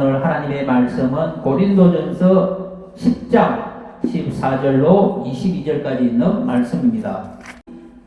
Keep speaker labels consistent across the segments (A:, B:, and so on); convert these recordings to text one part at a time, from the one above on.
A: 오늘 하나님의 말씀은 고린도전서 10장 14절로 22절까지 있는 말씀입니다.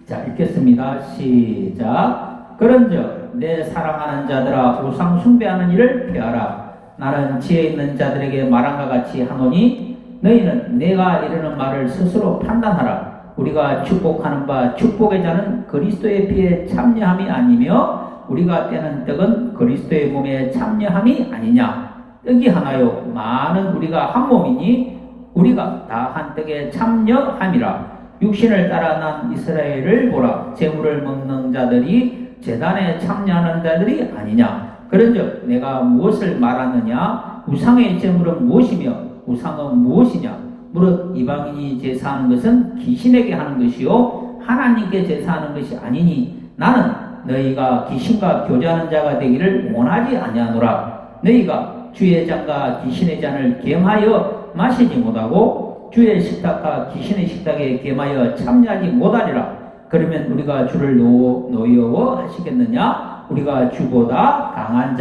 A: 자, 읽겠습니다. 시작. 그런즉 내 사랑하는 자들아, 우상 숭배하는 일을 피하라. 나는 지혜 있는 자들에게 말한과 같이 하노니 너희는 내가 이르는 말을 스스로 판단하라. 우리가 축복하는 바 축복의 자는 그리스도의 피에 참여함이 아니며 우리가 떼는 떡은 그리스도의 몸에 참여함이 아니냐. 떡이 하나요 많은 우리가 한 몸이니 우리가 다 한 떡에 참여함이라. 육신을 따라 난 이스라엘을 보라. 제물을 먹는 자들이 제단에 참여하는 자들이 아니냐. 그런즉 내가 무엇을 말하느냐. 우상의 제물은 무엇이며 우상은 무엇이냐. 무릇 이방인이 제사하는 것은 귀신에게 하는 것이요 하나님께 제사하는 것이 아니니 나는 너희가 귀신과 교제하는 자가 되기를 원하지 아니하노라. 너희가 주의 잔과 귀신의 잔을 겸하여 마시지 못하고 주의 식탁과 귀신의 식탁에 겸하여 참여하지 못하리라. 그러면 우리가 주를 노여워 하시겠느냐? 우리가 주보다 강한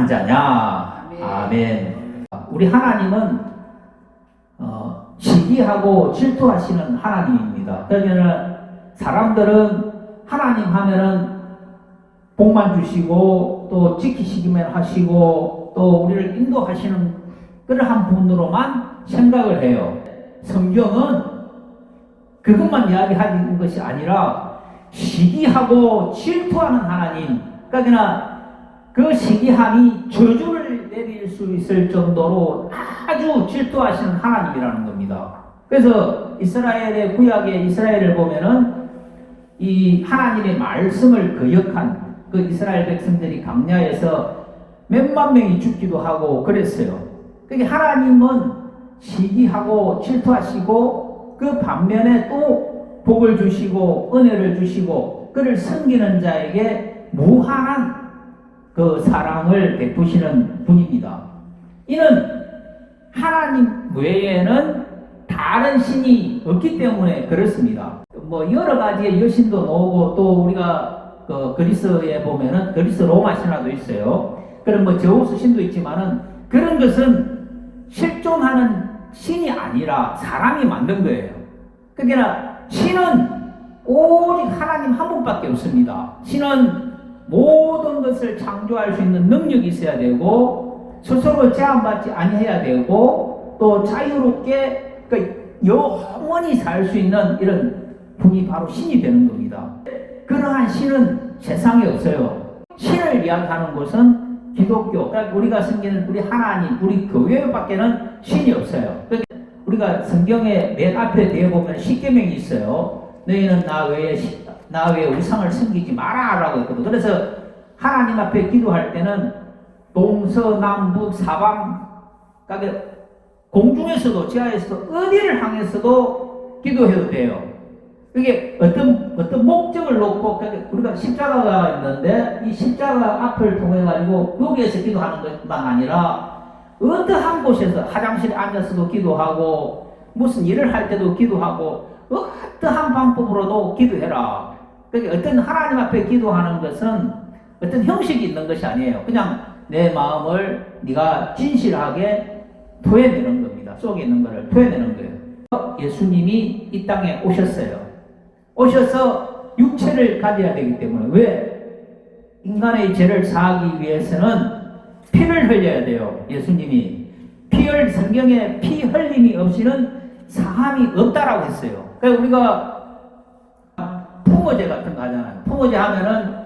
A: 자냐? 아멘. 우리 하나님은 시기하고 질투하시는 하나님입니다. 그러면 사람들은 하나님 하면은 복만 주시고 또 지키시기만 하시고 또 우리를 인도하시는 그러한 분으로만 생각을 해요. 성경은 그것만 이야기하는 것이 아니라 시기하고 질투하는 하나님, 그러니까 그 시기함이 저주를 내릴 수 있을 정도로 아주 질투하시는 하나님이라는 겁니다. 그래서 이스라엘의 구약의 이스라엘을 보면은 이 하나님의 말씀을 거역한 그 이스라엘 백성들이 광야에서 몇만 명이 죽기도 하고 그랬어요. 그러니까 하나님은 시기하고 질투하시고 그 반면에 또 복을 주시고 은혜를 주시고 그를 섬기는 자에게 무한한 그 사랑을 베푸시는 분입니다. 이는 하나님 외에는 다른 신이 없기 때문에 그렇습니다. 뭐 여러 가지의 여신도 나오고 또 우리가 그리스에 보면은 그리스 로마 신화도 있어요. 그런 뭐 제우스 신도 있지만은 그런 것은 실존하는 신이 아니라 사람이 만든 거예요. 그러니까 신은 오직 하나님 한 분밖에 없습니다. 신은 모든 것을 창조할 수 있는 능력이 있어야 되고 스스로 제한받지 아니해야 되고 또 자유롭게 영원히 살 수 있는 이런 분이 바로 신이 되는 겁니다. 그러한 신은 세상에 없어요. 신을 이야기하는 것은 기독교, 그러니까 우리가 섬기는 우리 하나님, 우리 교회밖에는 신이 없어요. 그러니까 우리가 성경의 맨 앞에 뒤에 보면 십계명이 있어요. 너희는 나 외에 우상을 섬기지 마라라고 했거든. 그래서 하나님 앞에 기도할 때는 동서남북 사방, 그러니까 공중에서도 지하에서도 어디를 향해서도 기도해도 돼요. 그게 어떤 목적을 놓고, 그러니까 우리가 십자가가 있는데 이 십자가 앞을 통해 가지고 여기에서 기도하는 것만 아니라 어떠한 곳에서 화장실에 앉아서도 기도하고 무슨 일을 할 때도 기도하고 어떠한 방법으로도 기도해라. 그러니까 어떤 하나님 앞에 기도하는 것은 어떤 형식이 있는 것이 아니에요. 그냥 내 마음을 네가 진실하게 토해내는 겁니다. 속에 있는 것을 토해내는 거예요. 예수님이 이 땅에 오셨어요. 오셔서 육체를 가져야 되기 때문에 왜? 인간의 죄를 사하기 위해서는 피를 흘려야 돼요. 예수님이 성경에 피 흘림이 없이는 사함이 없다라고 했어요. 그러니까 우리가 풍어제 같은 거 하잖아요. 풍어제 하면은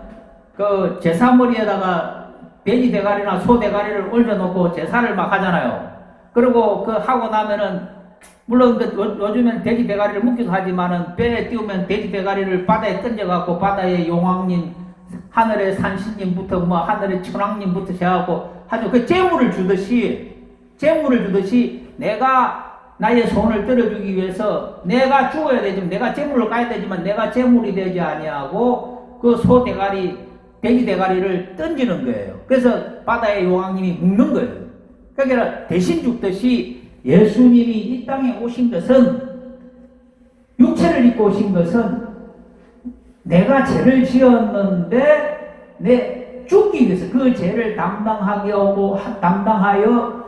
A: 그 제사머리에다가 돼지 대가리나 소 대가리를 올려놓고 제사를 막 하잖아요. 그리고 그 하고 나면은 물론 요즘엔 돼지 대가리를 묻기도 하지만은 배에 띄우면 돼지 대가리를 바다에 던져갖고 바다의 용왕님, 하늘의 산신님부터 뭐 하늘의 천왕님부터 시작하고 하죠. 그 재물을 주듯이 내가 나의 손을 들어주기 위해서 내가 죽어야 되지만 내가 재물을 까야 되지만 내가 재물이 되지 아니하고 그 소 대가리, 돼지 대가리를 던지는 거예요. 그래서 바다의 용왕님이 묵는 거예요. 그러니까 대신 죽듯이 예수님이 이 땅에 오신 것은 육체를 입고 오신 것은 내가 죄를 지었는데 내 죽기 위해서 그 죄를 담당하여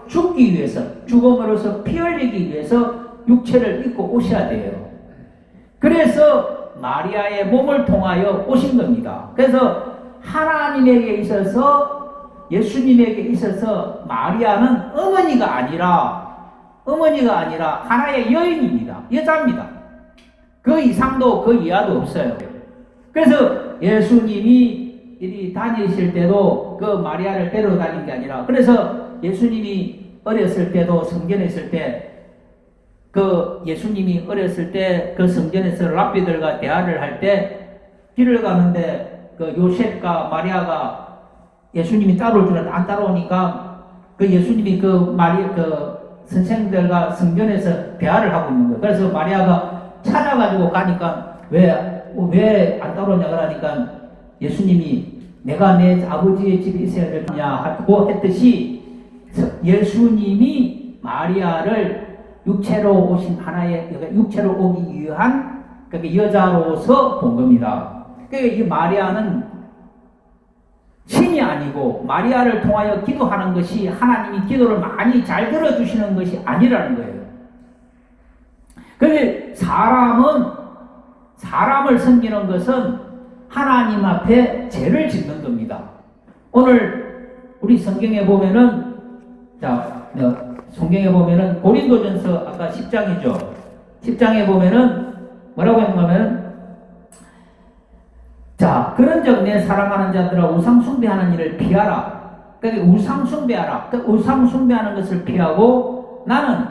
A: 죽기 위해서 죽음으로써 피 흘리기 위해서 육체를 입고 오셔야 돼요. 그래서 마리아의 몸을 통하여 오신 겁니다. 그래서 하나님에게 있어서 예수님에게 있어서 마리아는 어머니가 아니라 하나의 여인입니다. 여자입니다. 그 이상도 그 이하도 없어요. 그래서 예수님이 이리 다니실 때도 그 마리아를 데려다닌 게 아니라, 그래서 예수님이 어렸을 때도 성전에 있을 때 예수님이 어렸을 때 그 성전에서 랍비들과 대화를 할 때 길을 가는데 그 요셉과 마리아가 예수님이 따라올 줄 알았는데 안 따라오니까 그 예수님이 그 선생들과 성전에서 대화를 하고 있는 거예요. 그래서 마리아가 찾아가지고 가니까 왜 안 따라오냐 그러니까 예수님이 내가 내 아버지의 집에 있어야 되냐고 했듯이 예수님이 마리아를 육체로 오신 육체로 오기 위한 여자로서 본 겁니다. 그러니까 이 마리아는 신이 아니고 마리아를 통하여 기도하는 것이 하나님이 기도를 많이 잘 들어주시는 것이 아니라는 거예요. 그런데 사람을 섬기는 것은 하나님 앞에 죄를 짓는 겁니다. 오늘 우리 성경에 보면은 고린도전서 아까 10장이죠. 10장에 보면은 뭐라고 했냐면 그런즉 내 사랑하는 자들아 우상 숭배하는 일을 피하라. 그러니까 우상 숭배하는 것을 피하고 나는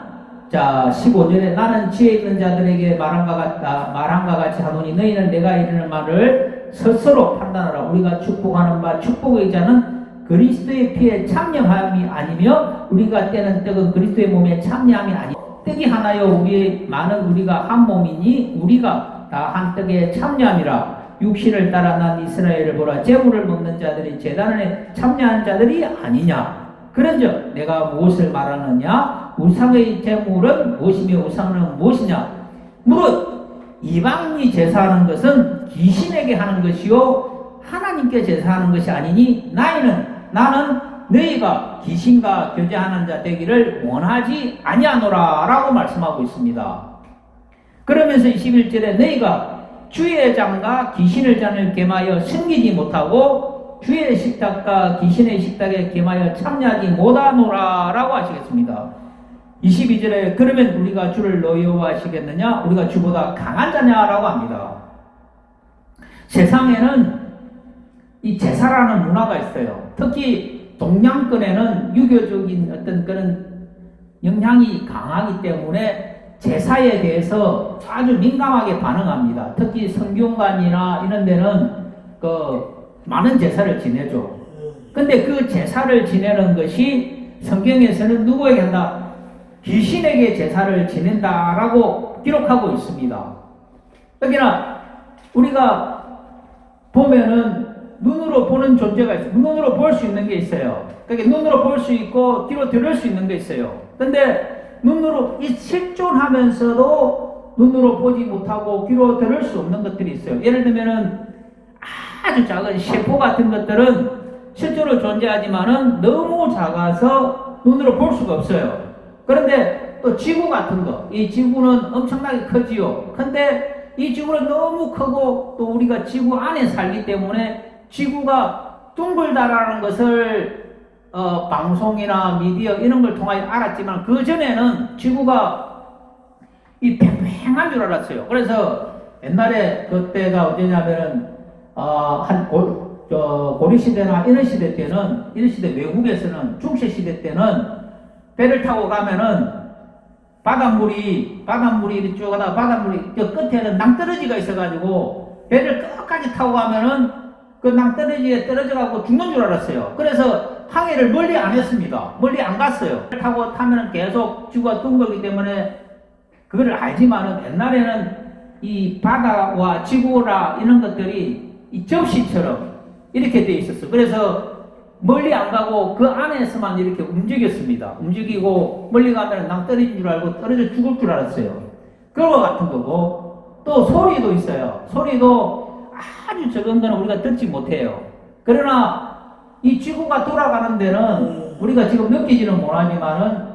A: 15절에 나는 지혜 있는 자들에게 말한과 같이 하노니 너희는 내가 이르는 말을 스스로 판단하라. 우리가 축복하는 바 축복의 자는 그리스도의 피에 참여함이 아니며 우리가 떼는 떡은 그리스도의 몸에 참여함이 아니며 떡이 하나요 우리가 한 몸이니 우리가 다 한 떡에 참여함이라. 육신을 따라 난 이스라엘을 보라. 제물을 먹는 자들이 제단에 참여한 자들이 아니냐. 그런즉 내가 무엇을 말하느냐. 우상의 제물은 무엇이며 우상은 무엇이냐. 무릇 이방인이 제사하는 것은 귀신에게 하는 것이요 하나님께 제사하는 것이 아니니 나는 너희가 귀신과 교제하는 자 되기를 원하지 아니하노라 라고 말씀하고 있습니다. 그러면서 21절에 너희가 주의 장과 귀신을 잔을 겸하여 섬기지 못하고 주의 식탁과 귀신의 식탁에 겸하여 참여하지 못하노라 라고 하시겠습니다. 22절에 그러면 우리가 주를 노여워하시겠느냐? 우리가 주보다 강한 자냐라고 합니다. 세상에는 이 제사라는 문화가 있어요. 특히 동양권에는 유교적인 어떤 그런 영향이 강하기 때문에 제사에 대해서 아주 민감하게 반응합니다. 특히 성균관이나 이런 데는 많은 제사를 지내죠. 근데 그 제사를 지내는 것이 성경에서는 누구에게 한다? 귀신에게 제사를 지낸다라고 기록하고 있습니다. 여기나 우리가 보면은 눈으로 보는 존재가 있어요. 눈으로 볼 수 있는 게 있어요. 그러니까 눈으로 볼 수 있고 귀로 들을 수 있는 게 있어요. 근데 눈으로 실존하면서도 눈으로 보지 못하고 귀로 들을 수 없는 것들이 있어요. 예를 들면은 아주 작은 세포 같은 것들은 실제로 존재하지만은 너무 작아서 눈으로 볼 수가 없어요. 그런데 또 지구 같은 거, 이 지구는 엄청나게 크지요. 근데 이 지구는 너무 크고 또 우리가 지구 안에 살기 때문에 지구가 둥글다라는 것을 방송이나 미디어 이런 걸 통하여 알았지만 그 전에는 지구가 이 팽팽한 줄 알았어요. 그래서 옛날에 그때가 언제냐면은 고려시대나 이런 시대 때는 이런 시대 외국에서는 중세 시대 때는 배를 타고 가면은 바닷물이 이렇게 쭉 가다가 바닷물이 끝에는 낭떠러지가 있어가지고 배를 끝까지 타고 가면은 그 낭떠러지에 떨어져가고 죽는 줄 알았어요. 그래서 항해를 멀리 안 했습니다. 멀리 안 갔어요. 배를 타고 타면은 계속 지구가 둥글기 때문에 그거를 알지만은 옛날에는 이 바다와 지구라 이런 것들이 이 접시처럼 이렇게 돼 있었어요. 그래서 멀리 안 가고 그 안에서만 이렇게 움직였습니다. 움직이고 멀리 가면 낭떠러진 줄 알고 떨어져 죽을 줄 알았어요. 그거 같은 거고 또 소리도 있어요. 소리도 아주 적은 거는 우리가 듣지 못해요. 그러나 이 지구가 돌아가는 데는 우리가 지금 느끼지는 못하지만은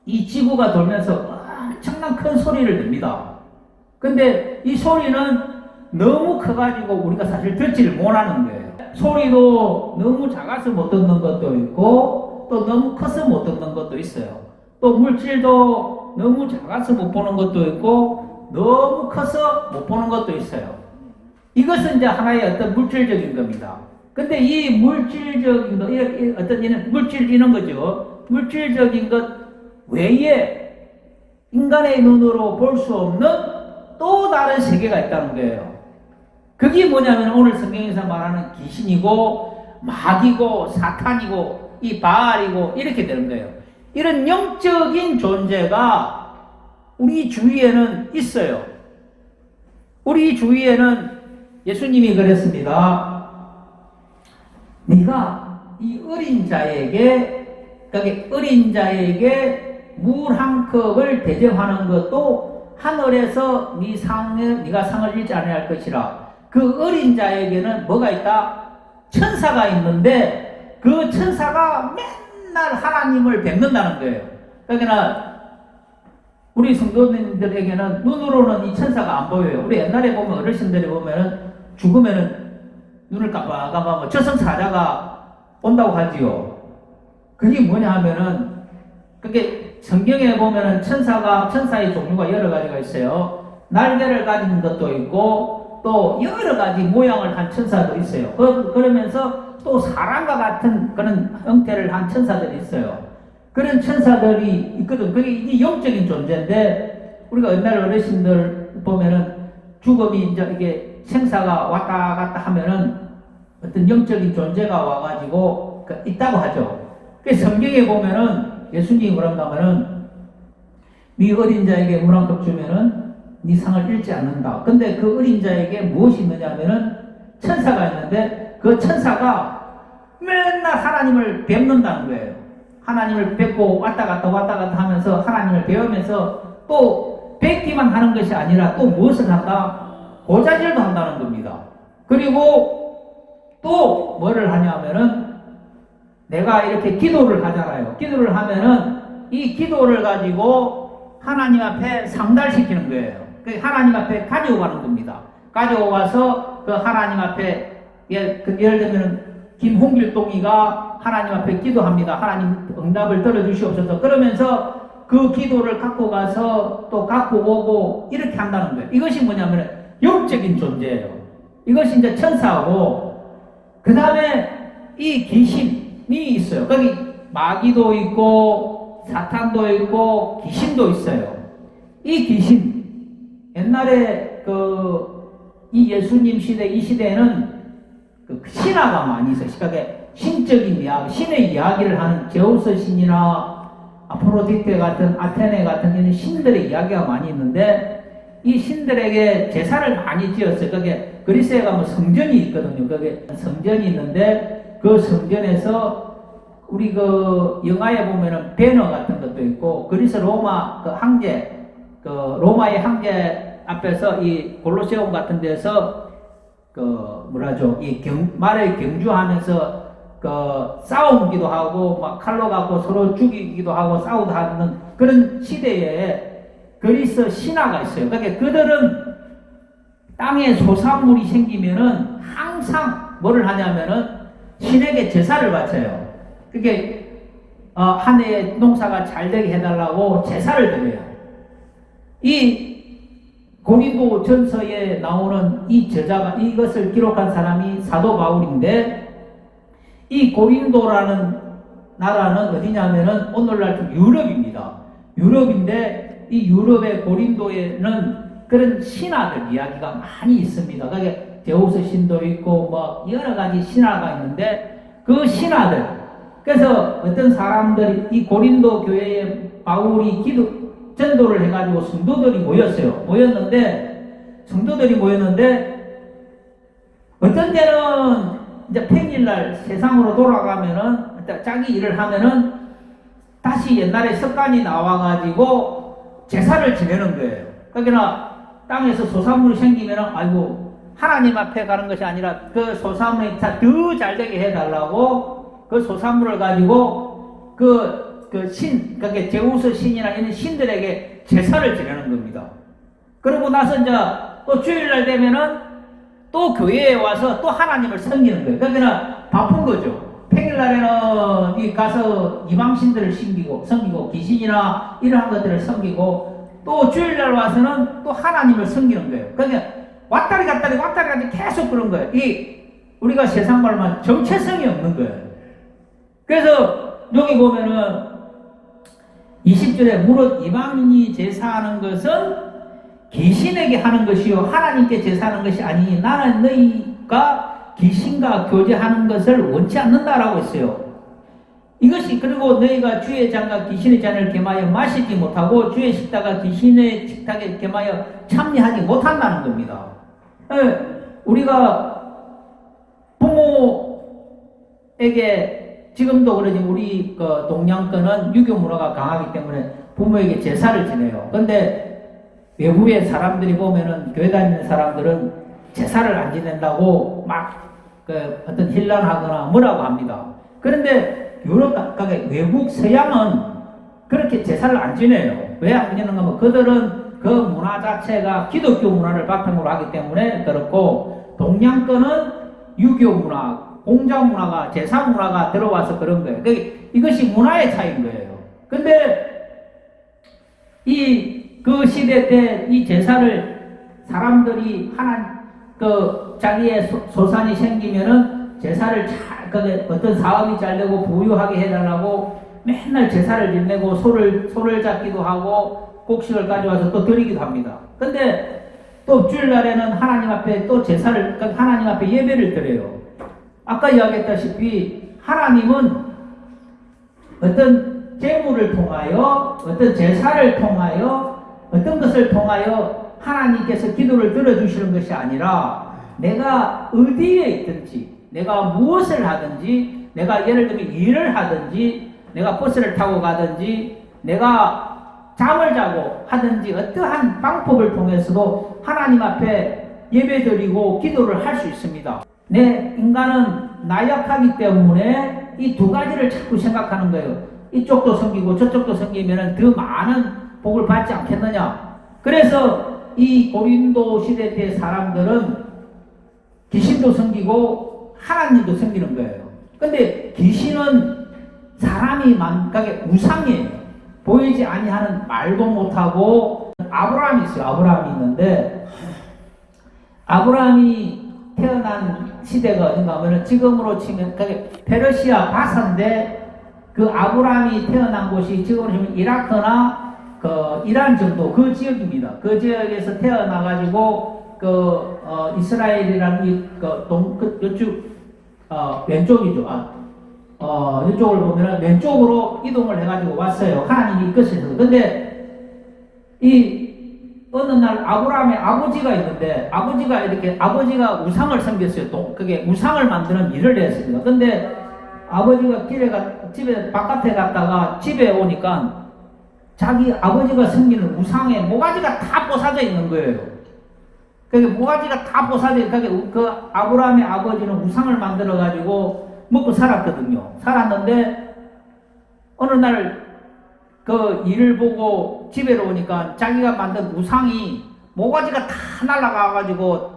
A: 이 지구가 돌면서 엄청난 큰 소리를 냅니다. 근데 이 소리는 너무 커가지고 우리가 사실 듣지를 못하는 거예요. 소리도 너무 작아서 못 듣는 것도 있고 또 너무 커서 못 듣는 것도 있어요. 또 물질도 너무 작아서 못 보는 것도 있고 너무 커서 못 보는 것도 있어요. 이것은 이제 하나의 어떤 물질적인 겁니다. 근데 이 물질적인 것, 어떤 물질 이런 거죠. 물질적인 것 외에 인간의 눈으로 볼 수 없는 또 다른 세계가 있다는 거예요. 그게 뭐냐면 오늘 성경에서 말하는 귀신이고 마귀고 사탄이고 이 바알이고 이렇게 되는 거예요. 이런 영적인 존재가 우리 주위에는 있어요. 우리 주위에는 예수님이 그랬습니다. 네가 이 어린 자에게 물 한 컵을 대접하는 것도 하늘에서 네가 상을 잃지 않을 것이라. 그 어린 자에게는 뭐가 있다? 천사가 있는데 그 천사가 맨날 하나님을 뵙는다는 거예요. 그러니까 우리 성도님들에게는 눈으로는 이 천사가 안 보여요. 우리 옛날에 보면 어르신들이 보면은 죽으면은 눈을 깜빡깜빡하면 저승사자가 온다고 하지요. 그게 뭐냐 하면은 그게 성경에 보면은 천사의 종류가 여러 가지가 있어요. 날개를 가진 것도 있고 또 여러 가지 모양을 한 천사도 있어요. 그러면서 또 사람과 같은 그런 형태를 한 천사들이 있어요. 그런 천사들이 있거든. 그게 이 영적인 존재인데 우리가 옛날 어르신들 보면은 죽음이 이제 이게 생사가 왔다 갔다 하면은 어떤 영적인 존재가 와가지고 있다고 하죠. 그래서 성경에 보면은 예수님이 그런다면은 네 어린 자에게 물 한 컵 주면은 네 상을 잃지 않는다. 근데 그 어린 자에게 무엇이 있느냐면은 천사가 있는데 그 천사가 맨날 하나님을 뵙는다는 거예요. 하나님을 뵙고 왔다 갔다 하면서 하나님을 배우면서 또 뵙기만 하는 것이 아니라 또 무엇을 한다? 고자질도 한다는 겁니다. 그리고 또 뭐를 하냐면은 내가 이렇게 기도를 하잖아요. 기도를 하면은 이 기도를 가지고 하나님 앞에 상달시키는 거예요. 하나님 앞에 가져오가는 겁니다. 가져와서 그 하나님 앞에 예를 들면 김홍길동이가 하나님 앞에 기도합니다. 하나님 응답을 들어주시옵소서. 그러면서 그 기도를 갖고 가서 또 갖고 오고 이렇게 한다는 거예요. 이것이 뭐냐면 영적인 존재예요. 이것이 이제 천사고 그 다음에 이 귀신이 있어요. 거기 마귀도 있고 사탄도 있고 귀신도 있어요. 이 귀신 옛날에 이 예수님 시대 이 시대에는 신화가 많이 있어요. 신적인 이야기, 신의 이야기를 하는 제우스 신이나 아프로디테 같은 아테네 같은 이런 신들의 이야기가 많이 있는데 이 신들에게 제사를 많이 지었어요. 그게 그리스에 가면 성전이 있거든요. 그게 성전이 있는데 그 성전에서 우리 그 영화에 보면은 배너 같은 것도 있고 그리스 로마 그 황제 로마의 황제 앞에서 이 골로세움 같은 데서 말을 경주하면서 싸움기도 하고 막 칼로 갖고 서로 죽이기도 하고 싸우도 하는 그런 시대에 그리스 신화가 있어요. 그러니까 그들은 땅에 소산물이 생기면은 항상 뭐를 하냐면은 신에게 제사를 바쳐요. 그게 한 해의 농사가 잘 되게 해달라고 제사를 드려요. 이 고린도 전서에 나오는 이 저자가 이것을 기록한 사람이 사도 바울인데 이 고린도라는 나라는 어디냐면은 오늘날 좀 유럽입니다. 유럽인데 이 유럽의 고린도에는 그런 신화들 이야기가 많이 있습니다. 그게 제우스 신도 있고 뭐 여러 가지 신화가 있는데 그 신화들 그래서 어떤 사람들이 이 고린도 교회에 바울이 전도를 해가지고 성도들이 모였는데 어떤 때는 이제 평일날 세상으로 돌아가면은 자기 일을 하면은 다시 옛날에 습관이 나와가지고 제사를 지내는 거예요. 그러니까 땅에서 소산물이 생기면은 아이고 하나님 앞에 가는 것이 아니라 그 소산물이 더 잘 되게 해달라고 그 소산물을 가지고 그게 제우스 신이나 이런 신들에게 제사를 지내는 겁니다. 그러고 나서 이제 또 주일날 되면은 또 교회에 와서 또 하나님을 섬기는 거예요. 그러니까 바쁜 거죠. 평일날에는 이 가서 이방신들을 섬기고 귀신이나 이러한 것들을 섬기고 또 주일날 와서는 또 하나님을 섬기는 거예요. 그러니까 왔다리 갔다리 계속 그런 거예요. 우리가 세상 말만 정체성이 없는 거예요. 그래서 여기 보면은 20절에 무릇 이방인이 제사하는 것은 귀신에게 하는 것이요 하나님께 제사하는 것이 아니니 나는 너희가 귀신과 교제하는 것을 원치 않는다라고 했어요. 이것이 그리고 너희가 주의 잔과 귀신의 잔을 겸하여 마시지 못하고 주의 식탁과 귀신의 식탁에 겸하여 참여하지 못한다는 겁니다. 우리가 부모에게 지금도 그러지 우리 동양권은 유교 문화가 강하기 때문에 부모에게 제사를 지내요. 그런데 외부의 사람들이 보면은 교회 다니는 사람들은 제사를 안 지낸다고 막 어떤 힐난하거나 뭐라고 합니다. 그런데 유럽 각각의 외국 서양은 그렇게 제사를 안 지내요. 왜 안 지내는가 하면 그들은 그 문화 자체가 기독교 문화를 바탕으로 하기 때문에 그렇고 동양권은 유교 문화, 공자 문화가 제사 문화가 들어와서 그런 거예요. 이것이 문화의 차이인 거예요. 근데 그 시대 때 이 제사를 사람들이 자기의 소산이 생기면은 제사를 어떤 사업이 잘 되고 부유하게 해달라고 맨날 제사를 지내고 소를 잡기도 하고 곡식을 가져와서 또 드리기도 합니다. 근데 또 주일날에는 하나님 앞에 또 하나님 앞에 예배를 드려요. 아까 이야기했다시피 하나님은 어떤 제물을 통하여 어떤 제사를 통하여 어떤 것을 통하여 하나님께서 기도를 들어주시는 것이 아니라 내가 어디에 있든지 내가 무엇을 하든지 내가 예를 들면 일을 하든지 내가 버스를 타고 가든지 내가 잠을 자고 하든지 어떠한 방법을 통해서도 하나님 앞에 예배드리고 기도를 할 수 있습니다. 인간은 나약하기 때문에 이 두 가지를 자꾸 생각하는 거예요. 이쪽도 섬기고 저쪽도 섬기면 더 많은 복을 받지 않겠느냐. 그래서 이 고린도 시대 때 사람들은 귀신도 섬기고 하나님도 섬기는 거예요. 근데 귀신은 사람이 만각의 우상이에요. 보이지 아니하는 말도 못하고 아브라함이 있어요. 아브라함이 있는데 아브라함이 태어난 시대가 어딘가 하면 지금으로 치면 페르시아 바사인데 그 아브라함이 태어난 곳이 지금으로 치면 이라크나 이란 정도 그 지역입니다. 그 지역에서 태어나가지고 이스라엘이라는 이쪽 왼쪽이죠. 이쪽을 보면은 왼쪽으로 이동을 해가지고 왔어요. 하나님이 이끌어서. 근데 어느 날 아브라함의 아버지가 있는데 아버지가 우상을 섬겼어요. 그게 우상을 만드는 일을 했습니다. 근데 아버지가 집에 바깥에 갔다가 집에 오니까 자기 아버지가 섬기는 우상에 모가지가 다 부서져 있는 거예요. 모가지가 다 부서져 있는 그 아브라함의 아버지는 우상을 만들어 가지고 먹고 살았거든요. 살았는데 어느 날 그 일을 보고 집에 오니까 자기가 만든 우상이 모가지가 다 날아가 가지고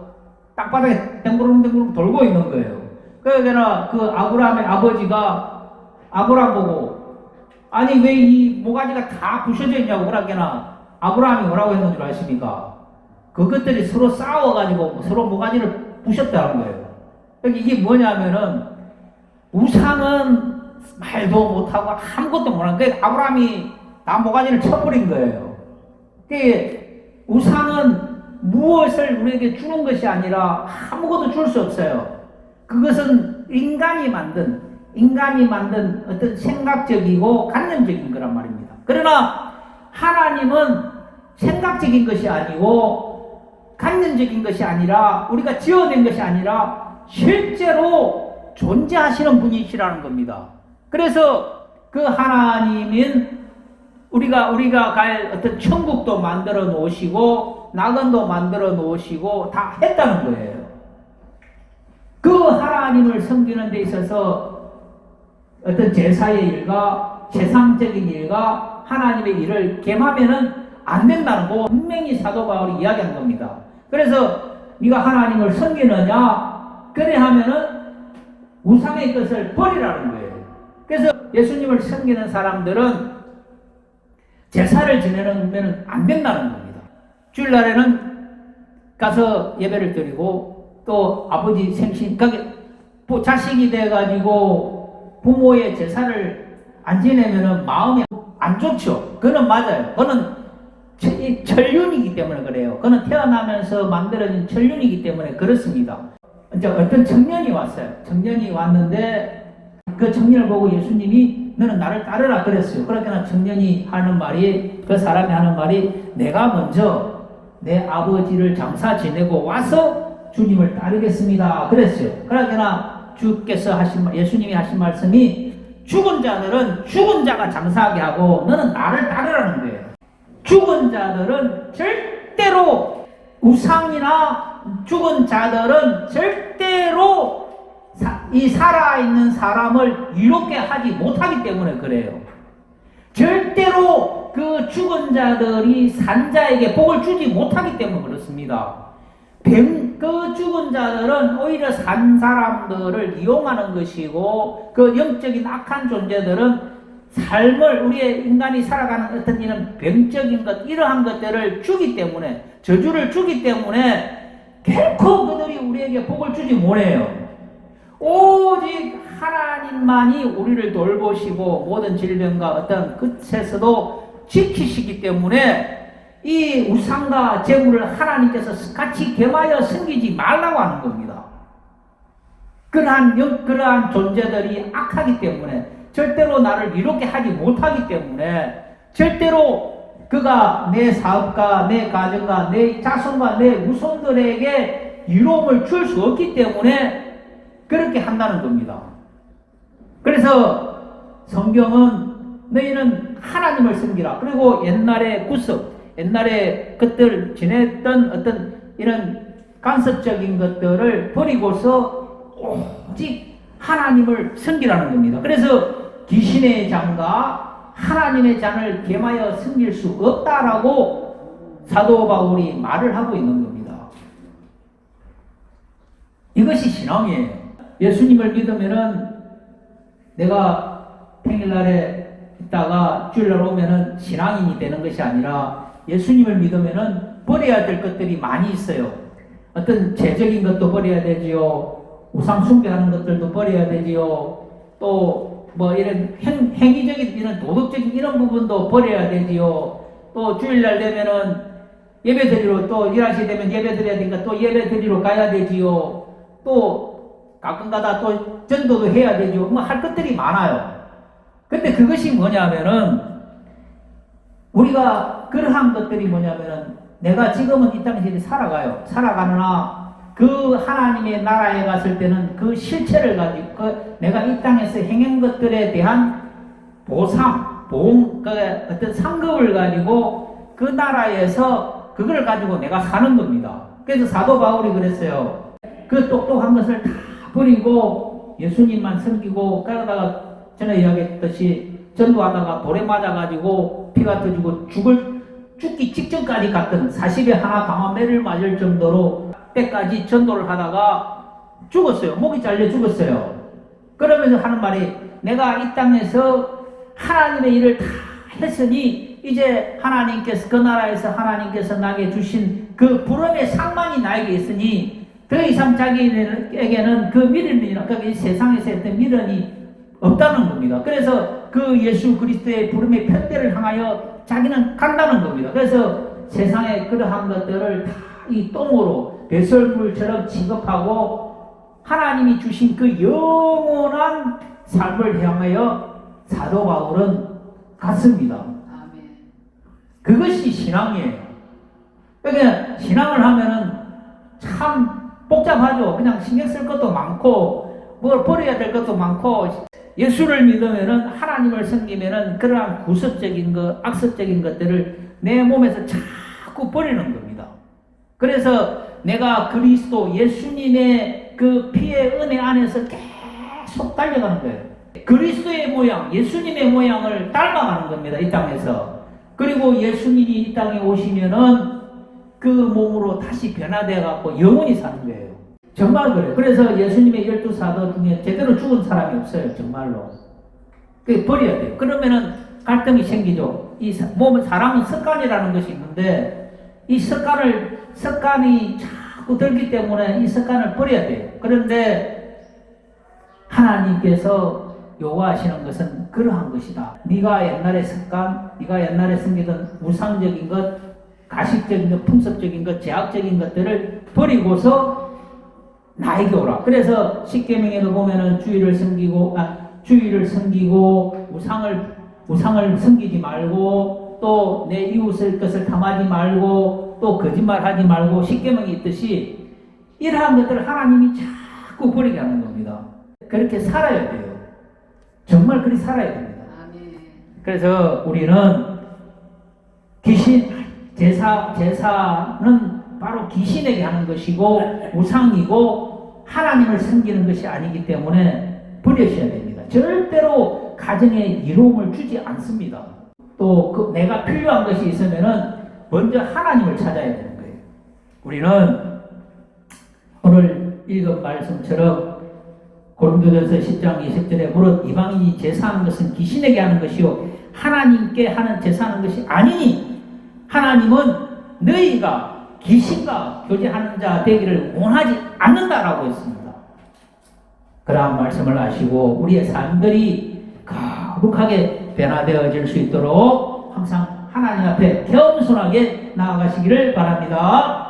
A: 땅바닥에 댕구름댕구름 돌고 있는 거예요. 그러니까 그 아브라함의 아버지가 아브라함 보고 아니 왜 이 모가지가 다 부셔져 있냐고 그러니까 아브라함이 뭐라고 했는 줄 아십니까? 그것들이 서로 싸워가지고 서로 모가지를 부셨다는 거예요. 그러니까 이게 뭐냐면은 우상은 말도 못하고 아무것도 못하는 거예요. 아브라함이 다 모가지를 쳐버린 거예요. 우상은 무엇을 우리에게 주는 것이 아니라 아무것도 줄 수 없어요. 그것은 인간이 만든 어떤 생각적이고 관념적인 거란 말입니다. 그러나 하나님은 생각적인 것이 아니고 관념적인 것이 아니라 우리가 지어낸 것이 아니라 실제로 존재하시는 분이시라는 겁니다. 그래서 그 하나님은 우리가 갈 어떤 천국도 만들어 놓으시고 낙원도 만들어 놓으시고 다 했다는 거예요. 그 하나님을 섬기는 데 있어서 어떤 제사의 일과 세상적인 일과 하나님의 일을 겸하면은 안 된다는 거 분명히 사도 바울이 이야기한 겁니다. 그래서 네가 하나님을 섬기느냐? 그래 하면은 우상의 것을 버리라는 거예요. 그래서 예수님을 섬기는 사람들은 제사를 지내면 안 된다는 겁니다. 주일날에는 가서 예배를 드리고 또 아버지 생신, 자식이 돼가지고 부모의 제사를 안 지내면 마음이 안 좋죠. 그건 맞아요. 그거는 천륜이기 때문에 그래요. 그건 태어나면서 만들어진 천륜이기 때문에 그렇습니다. 이제 어떤 청년이 왔어요. 청년이 왔는데 그 청년을 보고 예수님이 너는 나를 따르라 그랬어요. 그러니까 청년이 하는 말이, 그 사람이 하는 말이, 내가 먼저 내 아버지를 장사 지내고 와서 주님을 따르겠습니다 그랬어요. 그러니까 주께서 예수님이 하신 말씀이, 죽은 자들은 죽은 자가 장사하게 하고 너는 나를 따르라는 거예요. 죽은 자들은 절대로, 우상이나 죽은 자들은 절대로 이 살아있는 사람을 이롭게 하지 못하기 때문에 그래요. 절대로 그 죽은 자들이 산 자에게 복을 주지 못하기 때문에 그렇습니다. 그 죽은 자들은 오히려 산 사람들을 이용하는 것이고, 그 영적인 악한 존재들은 삶을, 우리의 인간이 살아가는 어떤 이런 병적인 것, 이러한 것들을 주기 때문에, 저주를 주기 때문에 결코 그들이 우리에게 복을 주지 못해요. 오직 하나님만이 우리를 돌보시고 모든 질병과 어떤 끝에서도 지키시기 때문에 이 우상과 재물을 하나님께서 같이 겸하여 섬기지 말라고 하는 겁니다. 그러한 존재들이 악하기 때문에, 절대로 나를 이롭게 하지 못하기 때문에, 절대로 그가 내 사업과 내 가정과 내 자손과 내 후손들에게 이로움을 줄 수 없기 때문에 그렇게 한다는 겁니다. 그래서 성경은 너희는 하나님을 섬기라. 그리고 옛날의 구습, 옛날에 그들 지냈던 어떤 이런 간섭적인 것들을 버리고서 오직 하나님을 섬기라는 겁니다. 그래서 귀신의 장과 하나님의 장을 겸하여 섬길 수 없다라고 사도 바울이 말을 하고 있는 겁니다. 이것이 신앙이에요. 예수님을 믿으면은 내가 평일날에 있다가 주일날 오면은 신앙인이 되는 것이 아니라, 예수님을 믿으면은 버려야 될 것들이 많이 있어요. 어떤 재적인 것도 버려야 되지요. 우상 숭배하는 것들도 버려야 되지요. 또 뭐 이런 행위적인, 이런 도덕적인 이런 부분도 버려야 되지요. 또 주일날 되면은 예배 드리러, 또 일하시게 되면 예배 드려야 되니까 또 예배 드리러 가야 되지요. 또 가끔가다 또 전도도 해야 되지요. 뭐 할 것들이 많아요. 근데 그것이 뭐냐면은, 우리가 그러한 것들이 뭐냐면은, 내가 지금은 이 땅에 살아가요. 살아가느나 그 하나님의 나라에 갔을 때는 그 실체를 가지고, 내가 이 땅에서 행한 것들에 대한 보상, 어떤 상급을 가지고 그 나라에서 그걸 가지고 내가 사는 겁니다. 그래서 사도 바울이 그랬어요. 그 똑똑한 것을 다 버리고 예수님만 섬기고, 그러다가 전에 이야기했듯이 전도하다가 돌에 맞아가지고 피가 터지고 죽기 직전까지 갔던, 40에 하나 강한 매를 맞을 정도로 때까지 전도를 하다가 죽었어요. 목이 잘려 죽었어요. 그러면서 하는 말이, 내가 이 땅에서 하나님의 일을 다 했으니 이제 하나님께서, 그 나라에서 하나님께서 나에게 주신 그 부름의 상만이 나에게 있으니 더 이상 자기에게는 그 미련이나 그 세상에서 했던 미련이 없다는 겁니다. 그래서 그 예수 그리스도의 부름의 편대를 향하여 자기는 간다는 겁니다. 그래서 세상의 그러한 것들을 다 이 똥으로 배설물처럼 취급하고 하나님이 주신 그 영원한 삶을 향하여 사도 바울은 갔습니다. 그것이 신앙이에요. 그러니까 신앙을 하면은 참 복잡하죠. 그냥 신경 쓸 것도 많고 뭘 버려야 될 것도 많고, 예수를 믿으면은, 하나님을 섬기면은 그러한 구습적인 것, 악습적인 것들을 내 몸에서 자꾸 버리는 겁니다. 그래서 내가 그리스도 예수님의 그 피의 은혜 안에서 계속 달려가는 거예요. 그리스도의 모양, 예수님의 모양을 닮아가는 겁니다. 이 땅에서. 그리고 예수님이 이 땅에 오시면은 그 몸으로 다시 변화되어 갖고 영원히 사는 거예요. 정말 그래요. 그래서 예수님의 12사도 중에 제대로 죽은 사람이 없어요. 정말로. 그 버려야 돼요. 그러면은 갈등이 생기죠. 이 몸은 사람은 습관이라는 것이 있는데 이 습관이 자꾸 들기 때문에 이 습관을 버려야 돼요. 그런데 하나님께서 요구하시는 것은 그러한 것이다. 네가 옛날의 습관, 네가 옛날에 섬기던 우상적인 것, 가식적인 것, 풍습적인 것, 제약적인 것들을 버리고서 나에게 오라. 그래서 십계명에도 보면은 주의를 섬기고 우상을 섬기지 말고 또 내 이웃의 것을 탐하지 말고 또 거짓말하지 말고 십계명이 있듯이 이러한 것들을 하나님이 자꾸 버리게 하는 겁니다. 그렇게 살아야 돼요. 정말 그렇게 살아야 됩니다. 그래서 우리는 제사는 바로 귀신에게 하는 것이고 우상이고 하나님을 섬기는 것이 아니기 때문에 버리셔야 됩니다. 절대로 가정에 이로움을 주지 않습니다. 또 내가 필요한 것이 있으면은 먼저 하나님을 찾아야 되는 거예요. 우리는 오늘 읽은 말씀처럼 고린도전서 10장 20절에 무릇 이방인이 제사하는 것은 귀신에게 하는 것이요 하나님께 하는 제사하는 것이 아니니 하나님은 너희가 귀신과 교제하는 자 되기를 원하지 않는다라고 했습니다. 그러한 말씀을 아시고 우리의 삶들이 거룩하게 변화되어질 수 있도록 항상 하나님 앞에 겸손하게 나아가시기를 바랍니다.